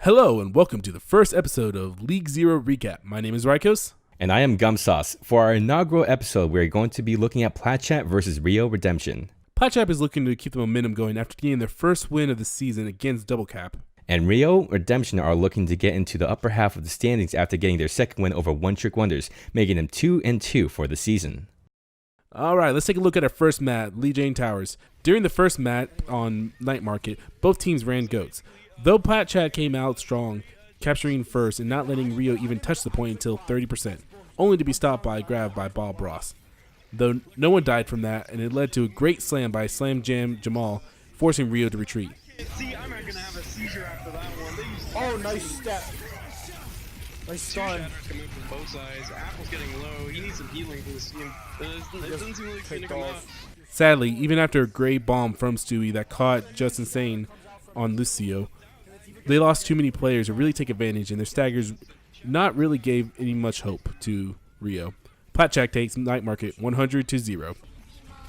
Hello and welcome to the first episode of League Zero Recap. My name is Rydkos. And I am Gumsauce. For our inaugural episode, we're going to be looking at Plat versus Rio Redemption. Plat is looking to keep the momentum going after getting their first win of the season against Double Cap. And Rio Redemption are looking to get into the upper half of the standings after getting their second win over One Trick Wonders, making them 2-2 for the season. Alright, let's take a look at our first map, Lee Jane Towers. During the first map on Night Market, both teams ran goats. Though Plat came out strong, capturing first and not letting Rio even touch the point until 30%, only to be stopped by a grab by Bob Ross. Though no one died from that, and it led to a great slam by Slam Jam Jamal, forcing Rio to retreat. See, I'm not gonna have a seizure after that one. Oh, nice step. Nice stun. Two shatters coming from both sides. Apple's getting low. He needs some healing for this team. It doesn't seem like it's gonna come out. Sadly, even after a great bomb from Stewie that caught Just Insane on Lucio, they lost too many players to really take advantage, and their staggers not really gave any much hope to Rio. Plat takes Night Market 100-0.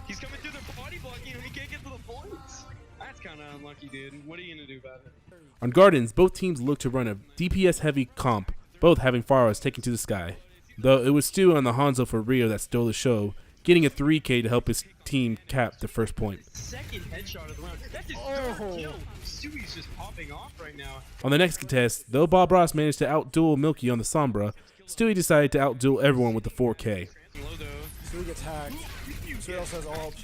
He's coming through their body blocking and he can't get to the points. That's kind of unlucky, dude. What are you gonna do about it? On Gardens, both teams look to run a DPS-heavy comp, both having Faros taken to the sky. Though it was Stu on the Hanzo for Rio that stole the show, getting a 3K to help his team cap the first point. Second headshot of the round. That's his third kill. Stewie's just popping off right now. On the next contest, though Bob Ross managed to outduel Milky on the Sombra, Stewie decided to outduel everyone with the 4K. Stewie gets hacked. Stewie also has ult.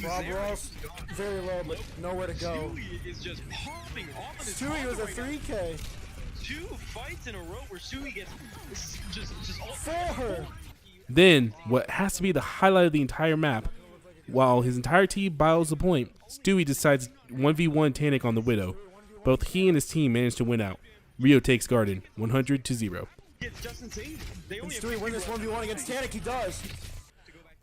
Bob Ross, very low, but nowhere to go. Stewie is just popping off. Stewie was a 3K. Two fights in a row where Stewie gets just all For her. Then, what has to be the highlight of the entire map, while his entire team battles the point, Stewie decides 1v1 Tanic on the Widow. Both he and his team manage to win out. Rio takes Garden 100-0. It's just insane. They Can only have Stewie win this 1v1 against Tanic? He does.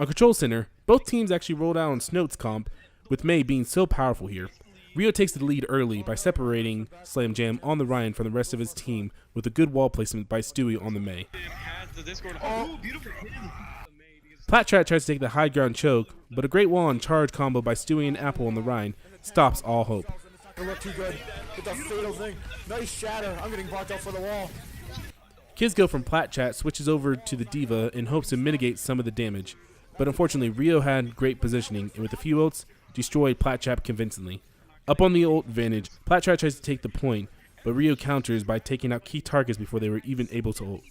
On Control Center, both teams actually rolled out on Snote's comp, with May being so powerful here. Rio takes the lead early by separating Slam Jam on the Ryan from the rest of his team with a good wall placement by Stewie on the May. Oh, beautiful hit. Plat tries to take the high ground choke, but a great wall and charge combo by Stewie and Apple on the Rhine stops all hope. It looked too good. With the fatal thing. Nice shatter. I'm getting blocked out for the wall. Kids go from Plat switches over to the Diva in hopes to mitigate some of the damage, but unfortunately Rio had great positioning and with a few ults, destroyed Plat convincingly. Up on the ult advantage, Plat tries to take the point, but Rio counters by taking out key targets before they were even able to ult.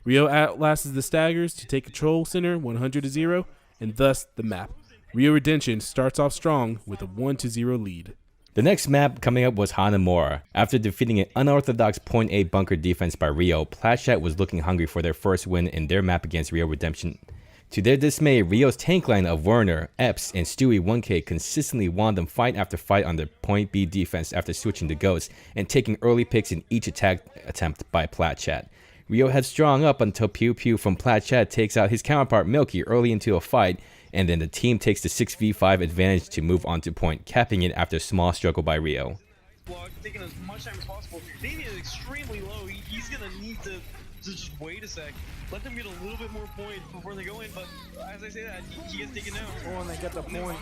Rio outlasts the staggers to take Control Center 100-0, and thus the map. Rio Redemption starts off strong with a 1-0 lead. The next map coming up was Hanamura. After defeating an unorthodox point A bunker defense by Rio, Plat was looking hungry for their first win in their map against Rio Redemption. To their dismay, Rio's tank line of Werner, Epps, and Stewie 1K consistently won them fight after fight on their point B defense after switching to Ghost and taking early picks in each attack attempt by Plat. Rio had strong up until Pew Pew from Plat takes out his counterpart Milky early into a fight, and then the team takes the 6v5 advantage to move on to point, capping it after a small struggle by Rio. Taking as much time as possible. Damien is extremely low. He's gonna need to just wait a sec. Let them get a little bit more points before they go in, but as I say that, he gets taken out. Oh, and they get the point.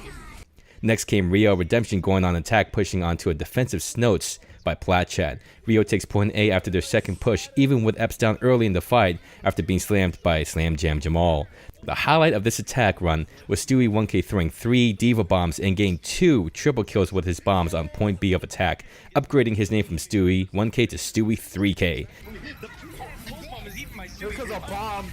Next came Rio Redemption going on attack, pushing onto a defensive Snotes by Plat. Rio takes point A after their second push, even with Epps down early in the fight after being slammed by Slam Jam Jamal. The highlight of this attack run was Stewie 1K throwing 3 Diva bombs and getting 2 triple kills with his bombs on point B of attack, upgrading his name from Stewie 1K to Stewie 3K. Here comes a bomb.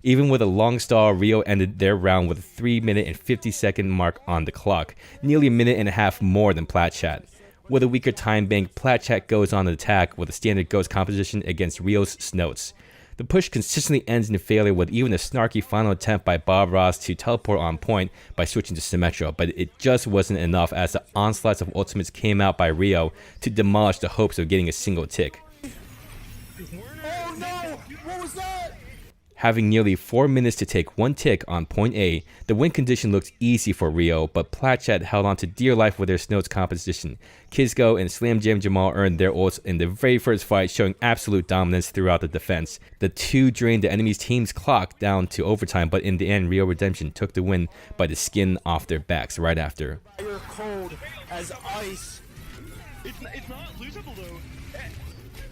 Even with a long stall, Rio ended their round with a 3-minute and 50-second mark on the clock, nearly a minute and a half more than Plat. With a weaker time bank, Plat goes on an attack with a standard Ghost composition against Rio's Snotes. The push consistently ends in failure with even a snarky final attempt by Bob Ross to teleport on point by switching to Symmetra, but it just wasn't enough as the onslaughts of ultimates came out by Rio to demolish the hopes of getting a single tick. Oh no! What was that? Having nearly 4 minutes to take one tick on point A, the win condition looks easy for Rio, but Platchat held on to dear life with their Snows composition. Kizgo and Slam Jam Jamal earned their ults in the very first fight, showing absolute dominance throughout the defense. The two drained the enemy's team's clock down to overtime, but in the end, Rio Redemption took the win by the skin off their backs right after. You're cold as ice. It's not losable though.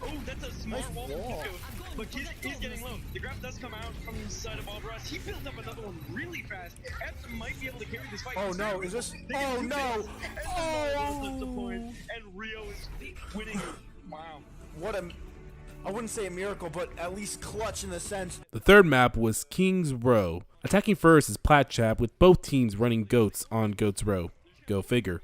Oh, that's a smart wall from Kizgo. But he's getting low. The grab does come out from the side of Alvarez. He built up another one really fast. Epps might be able to carry this fight. Oh no, is this? Oh no! Oh! The point, and Rio is winning. Wow. What a, I wouldn't say a miracle, but at least clutch in the sense. The third map was King's Row. Attacking first is Platchat, with both teams running goats on Goats Row. Go figure.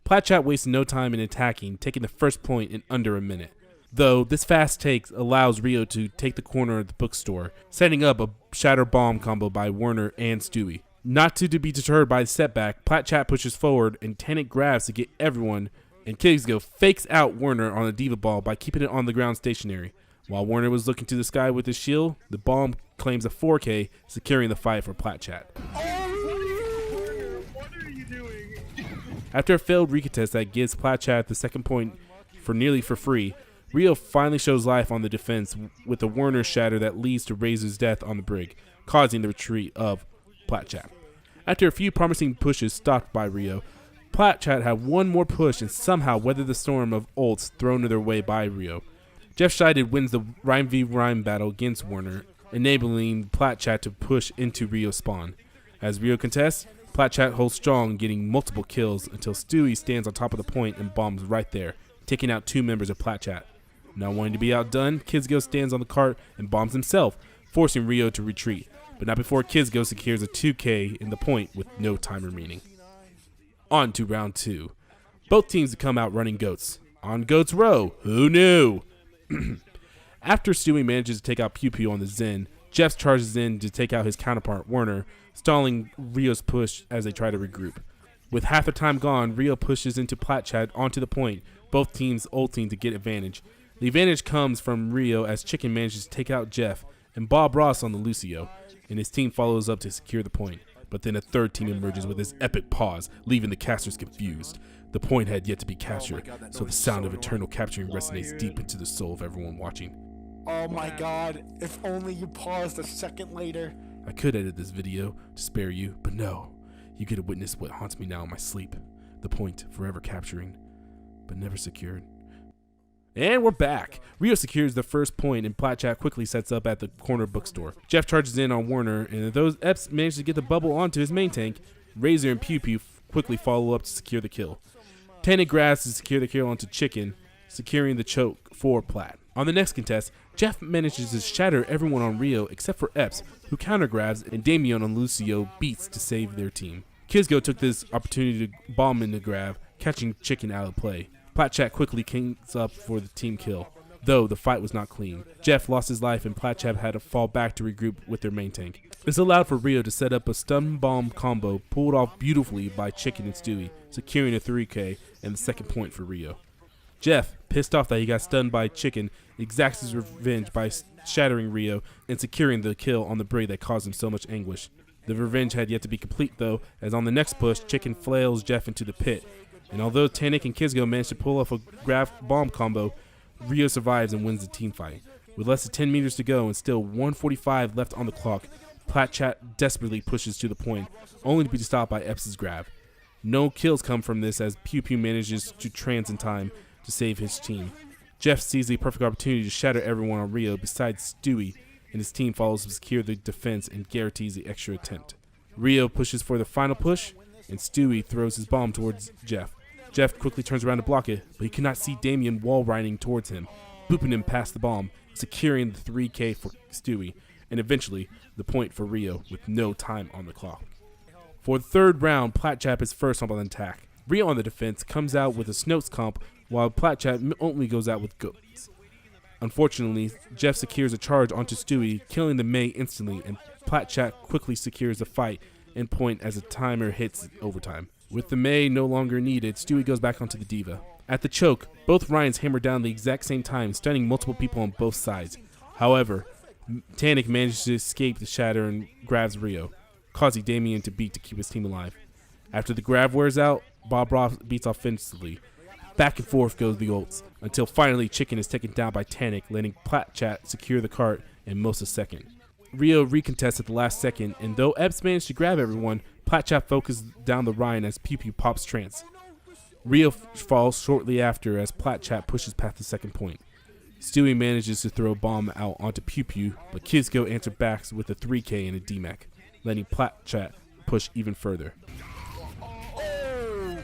Platchat wasted no time in attacking, taking the first point in under a minute. Though this fast take allows Rio to take the corner of the bookstore, setting up a shatter bomb combo by Werner and Stewie. Not to be deterred by the setback, Platchat pushes forward and Tanic grabs to get everyone, and Kizgo fakes out Werner on a diva ball by keeping it on the ground stationary. While Werner was looking to the sky with his shield, the bomb claims a 4K, securing the fight for Platchat. What are you doing? After a failed recontest that gives Platchat the second point for nearly for free, Rio finally shows life on the defense with a Werner shatter that leads to Razor's death on the brig, causing the retreat of Platchat. After a few promising pushes stopped by Rio, Platchat had one more push and somehow weathered the storm of ults thrown their way by Rio. Jeff Scheided wins the Rhyme v Rhyme battle against Werner, enabling Platchat to push into Rio's spawn. As Rio contests, Platchat holds strong, getting multiple kills until Stewie stands on top of the point and bombs right there, taking out two members of Platchat. Not wanting to be outdone, Kizgo stands on the cart and bombs himself, forcing Rio to retreat, but not before Kizgo secures a 2K in the point with no time remaining. On to round 2. Both teams come out running goats. On Goats Row, who knew? After Stewie manages to take out Pew Pew on the Zen, Jeff charges in to take out his counterpart Werner, stalling Rio's push as they try to regroup. With half the time gone, Rio pushes into Platchat onto the point, both teams ulting to get advantage. The advantage comes from Rio as Chicken manages to take out Jeff and Bob Ross on the Lucio, and his team follows up to secure the point. But then a third team emerges with his epic pause, leaving the casters confused. The point had yet to be captured, so the sound of eternal capturing resonates deep into the soul of everyone watching. Oh my god, if only you paused a second later. I could edit this video to spare you, but no. You get to witness what haunts me now in my sleep. The point forever capturing, but never secured. And we're back. Rio secures the first point and Platchat quickly sets up at the corner bookstore. Jeff charges in on Werner, and those Eps manage to get the bubble onto his main tank. Razor and Pew Pew quickly follow up to secure the kill. Tanic grabs to secure the kill onto Chicken, securing the choke for Plat. On the next contest, Jeff manages to shatter everyone on Rio except for Eps, who counter grabs, and Damien on Lucio beats to save their team. Kizgo took this opportunity to bomb in the grab, catching Chicken out of play. Platchat quickly kings up for the team kill, though the fight was not clean. Jeff lost his life and Platchat had to fall back to regroup with their main tank. This allowed for Rio to set up a stun bomb combo pulled off beautifully by Chicken and Stewie, securing a 3K and the second point for Rio. Jeff, pissed off that he got stunned by Chicken, exacts his revenge by shattering Rio and securing the kill on the brig that caused him so much anguish. The revenge had yet to be complete though, as on the next push, Chicken flails Jeff into the pit. And although Tanic and Kizgo managed to pull off a grab bomb combo, Rio survives and wins the team fight. With less than 10 meters to go and still 1:45 left on the clock, Platchat desperately pushes to the point, only to be stopped by Epps' grab. No kills come from this as Pew Pew manages to trans in time to save his team. Jeff sees the perfect opportunity to shatter everyone on Rio besides Stewie, and his team follows to secure the defense and guarantees the extra attempt. Rio pushes for the final push, and Stewie throws his bomb towards Jeff. Jeff quickly turns around to block it, but he cannot see Damien wall riding towards him, booping him past the bomb, securing the 3K for Stewie, and eventually the point for Rio with no time on the clock. For the third round, Platchat is first on the attack. Rio on the defense comes out with a Snotes comp, while Platchat only goes out with goats. Unfortunately, Jeff secures a charge onto Stewie, killing the May instantly, and Platchat quickly secures the fight and point as the timer hits overtime. With the May no longer needed, Stewie goes back onto the Diva. At the choke, both Ryans hammer down the exact same time, stunning multiple people on both sides. However, Tannic manages to escape the shatter and grabs Rio, causing Damien to beat to keep his team alive. After the grab wears out, Bob Ross beats offensively. Back and forth goes the ults, until finally Chicken is taken down by Tannic, letting Plat Chat secure the cart in most of second. Rio recontests at the last second, and though Epps managed to grab everyone, Plat Chat focuses down the Ryan as Pew Pew pops trance. Rio falls shortly after as Plat Chat pushes past the second point. Stewie manages to throw a bomb out onto Pew Pew, but Kizco answers back with a 3K and a DMAC, letting Plat Chat push even further. Oh,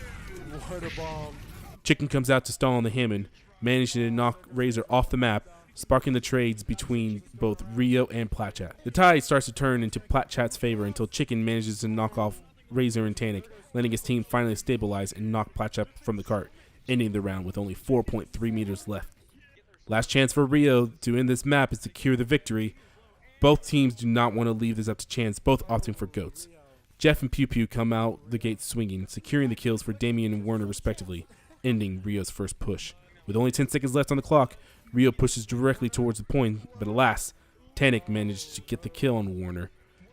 what a bomb. Chicken comes out to stall on the Hammond, managing to knock Razor off the map, sparking the trades between both Rio and Plat Chat. The tide starts to turn into Plat Chat's favor until Chicken manages to knock off Razor and Tannic, letting his team finally stabilize and knock Plat Chat from the cart, ending the round with only 4.3 meters left. Last chance for Rio to end this map is to secure the victory. Both teams do not want to leave this up to chance, both opting for goats. Jeff and Pew Pew come out the gate swinging, securing the kills for Damien and Werner respectively, ending Rio's first push. With only 10 seconds left on the clock, Rio pushes directly towards the point, but alas, Tannic managed to get the kill on Werner.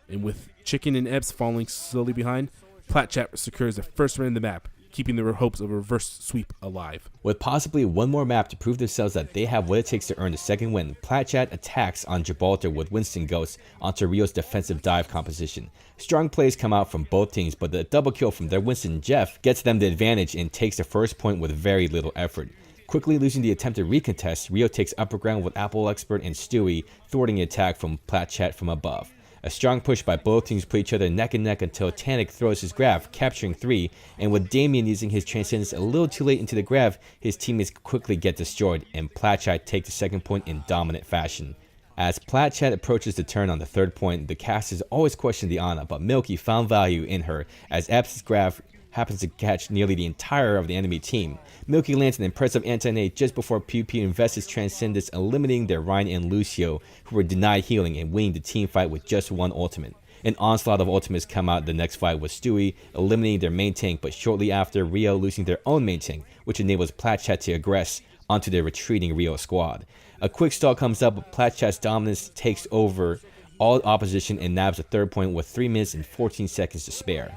And with Chicken and Epps falling slowly behind, Plat Chat secures the first win in the map, keeping their hopes of a reverse sweep alive. With possibly one more map to prove themselves that they have what it takes to earn the second win, Plat Chat attacks on Gibraltar with Winston Ghost onto Rio's defensive dive composition. Strong plays come out from both teams, but the double kill from their Winston Jeff gets them the advantage and takes the first point with very little effort. Quickly losing the attempted recontest, Rio takes upper ground with Apple Expert and Stewie thwarting the attack from Plat Chat from above. A strong push by both teams put each other neck and neck until Tannic throws his grab, capturing 3, and with Damien using his transcendence a little too late into the grab, his teammates quickly get destroyed, and Plat Chat take the second point in dominant fashion. As Plat Chat approaches the turn on the third point, the casters always question the Ana, but Milky found value in her, as Epps' grab happens to catch nearly the entire of the enemy team. Milky lands an impressive anti-nade just before Pew Pew invests his transcendence, eliminating their Ryan and Lucio, who were denied healing and winning the team fight with just one ultimate. An onslaught of ultimates come out the next fight with Stewie eliminating their main tank, but shortly after, Rio losing their own main tank, which enables Plat Chat to aggress onto their retreating Rio squad. A quick stall comes up, but Plat Chat's dominance takes over all opposition and nabs a third point with 3 minutes and 14 seconds to spare.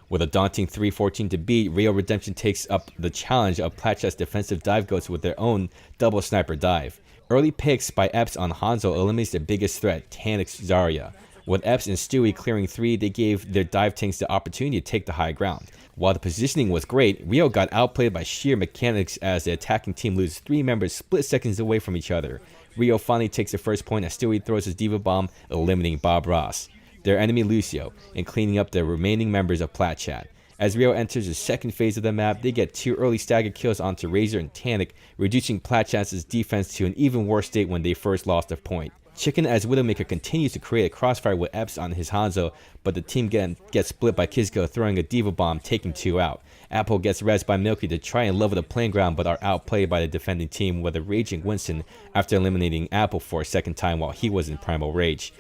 With a daunting 3-14 to beat, Rio Redemption takes up the challenge of Plat Chat's defensive dive goats with their own double sniper dive. Early picks by Epps on Hanzo eliminates their biggest threat, Tannic's Zarya. With Epps and Stewie clearing 3, they gave their dive tanks the opportunity to take the high ground. While the positioning was great, Rio got outplayed by sheer mechanics as the attacking team loses 3 members split seconds away from each other. Rio finally takes the first point as Stewie throws his Diva Bomb, eliminating Bob Ross, their enemy Lucio, and cleaning up the remaining members of Plat Chat. As Rio enters the second phase of the map, they get 2 early staggered kills onto Razor and Tannic, reducing Plat Chat's defense to an even worse state when they first lost a point. Chicken as Widowmaker continues to create a crossfire with Epps on his Hanzo, but the team gets split by Kizco throwing a Diva Bomb, taking 2 out. Apple gets rezzed by Milky to try and level the playing ground, but are outplayed by the defending team with a raging Winston after eliminating Apple for a second time while he was in primal rage.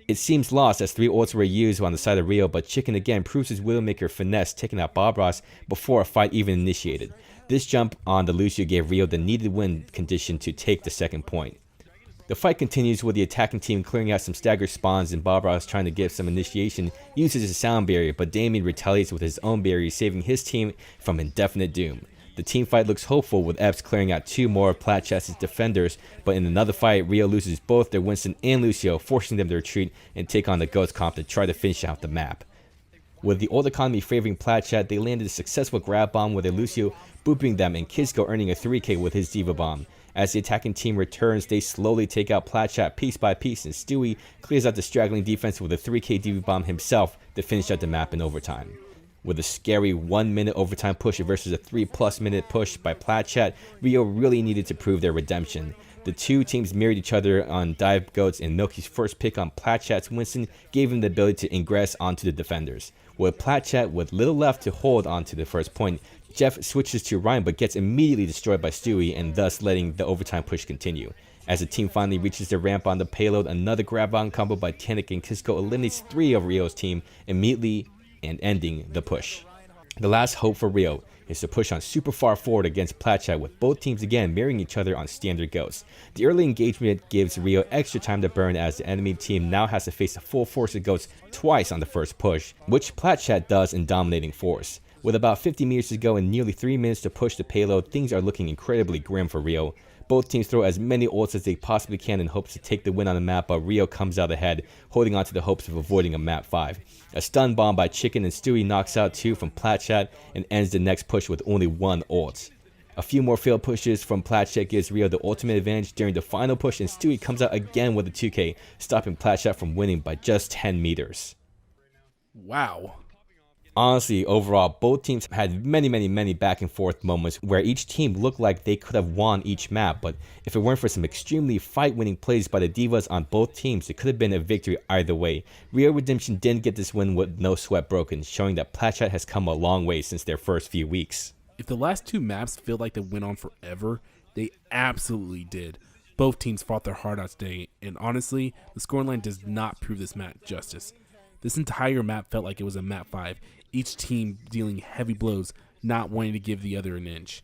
It seems lost as 3 ults were used on the side of Rio, but Chicken again proves his Widowmaker finesse, taking out Bob Ross before a fight even initiated. This jump on the Lucio gave Rio the needed win condition to take the second point. The fight continues with the attacking team clearing out some stagger spawns and Bob Ross trying to give some initiation, uses his sound barrier, but Damien retaliates with his own barrier, saving his team from indefinite doom. The team fight looks hopeful with Epps clearing out 2 more of Plat Chat's defenders, but in another fight, Rio loses both their Winston and Lucio, forcing them to retreat and take on the Ghost Comp to try to finish out the map. With the old economy favoring Plat Chat, they landed a successful grab bomb with their Lucio booping them and Kizco earning a 3K with his Diva Bomb. As the attacking team returns, they slowly take out Plat Chat piece by piece, and Stewie clears out the straggling defense with a 3K Diva Bomb himself to finish out the map in overtime. With a scary 1-minute overtime push versus a 3+ minute push by Plat Chat, Rio really needed to prove their redemption. The two teams mirrored each other on dive goats, and Milky's first pick on Plat Chat's Winston gave him the ability to ingress onto the defenders. With Plat Chat with little left to hold onto the first point, Jeff switches to Ryan but gets immediately destroyed by Stewie, and thus letting the overtime push continue. As the team finally reaches the ramp on the payload, another grab-on combo by Tannic and Kizco eliminates 3 of Rio's team immediately and ending the push. The last hope for Rio, is to push on super far forward against Platchat, with both teams again mirroring each other on standard ghosts. The early engagement gives Rio extra time to burn, as the enemy team now has to face the full force of ghosts twice on the first push, which Platchat does in dominating force. With about 50 meters to go and nearly 3 minutes to push the payload, things are looking incredibly grim for Rio. Both teams throw as many ults as they possibly can in hopes to take the win on the map, but Rio comes out ahead, holding on to the hopes of avoiding a map 5. A stun bomb by Chicken and Stewie knocks out 2 from Platchat and ends the next push with only 1 ult. A few more failed pushes from Platchat gives Rio the ultimate advantage during the final push, and Stewie comes out again with a 2k, stopping Platchat from winning by just 10 meters. Wow. Honestly, overall, both teams had many back and forth moments where each team looked like they could have won each map, but if it weren't for some extremely fight-winning plays by the Divas on both teams, it could have been a victory either way. Rio Redemption didn't get this win with no sweat broken, showing that Platchat has come a long way since their first few weeks. If the last 2 maps feel like they went on forever, they absolutely did. Both teams fought their heart out today, and honestly, the scoreline does not prove this map justice. This entire map felt like it was a map 5, each team dealing heavy blows, not wanting to give the other an inch.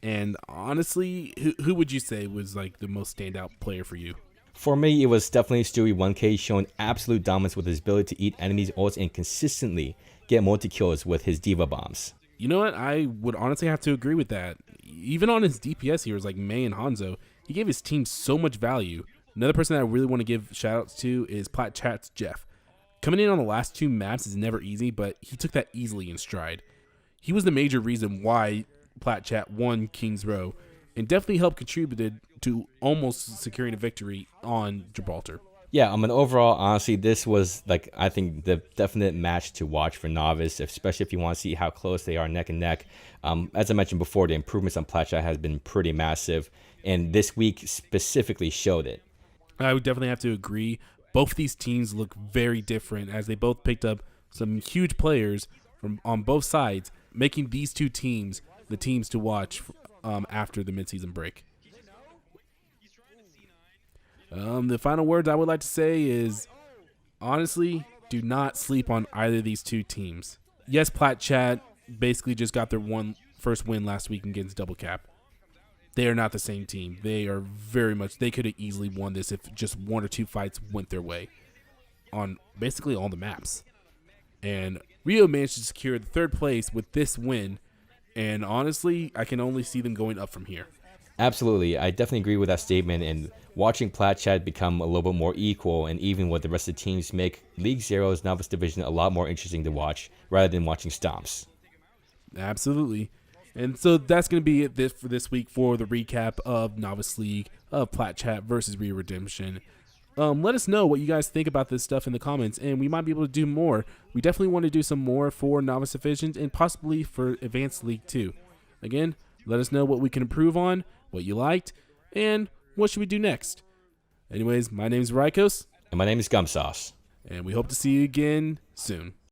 And honestly, who would you say was like the most standout player for you? For me, it was definitely Stewie 1K, showing absolute dominance with his ability to eat enemies' ults and consistently get multi-kills with his Diva bombs. You know what? I would honestly have to agree with that. Even on his DPS heroes like Mei and Hanzo, he gave his team so much value. Another person that I really want to give shoutouts to is Platchat's Jeff. Coming in on the last 2 maps is never easy, but he took that easily in stride. He was the major reason why Platchat won King's Row, and definitely helped contributed to almost securing a victory on Gibraltar. Yeah, overall, honestly, this was, I think the definite match to watch for Novice, especially if you want to see how close they are neck and neck. As I mentioned before, the improvements on Platchat has been pretty massive, and this week specifically showed it. I would definitely have to agree. Both these teams look very different, as they both picked up some huge players from on both sides, making these 2 teams the teams to watch after the midseason break. The final words I would like to say is, honestly, do not sleep on either of these 2 teams. Yes, Platchat basically just got their first win last week against Double Cap. They are not the same team. They are very much, they could have easily won this if just 1 or 2 fights went their way on basically all the maps. And Rio managed to secure the 3rd place with this win, and honestly, I can only see them going up from here. Absolutely, I definitely agree with that statement, and watching Platchat become a little bit more equal and even with the rest of the teams make League Zero's Novice Division a lot more interesting to watch rather than watching stomps. Absolutely. And so that's going to be it for this week for the recap of Novice League, of Platchat versus Rio Redemption. Let us know what you guys think about this stuff in the comments, and we might be able to do more. We definitely want to do some more for Novice Divisions and possibly for Advanced League too. Again, let us know what we can improve on, what you liked, and what should we do next. Anyways, my name is rydkos. And my name is Gumsauce. And we hope to see you again soon.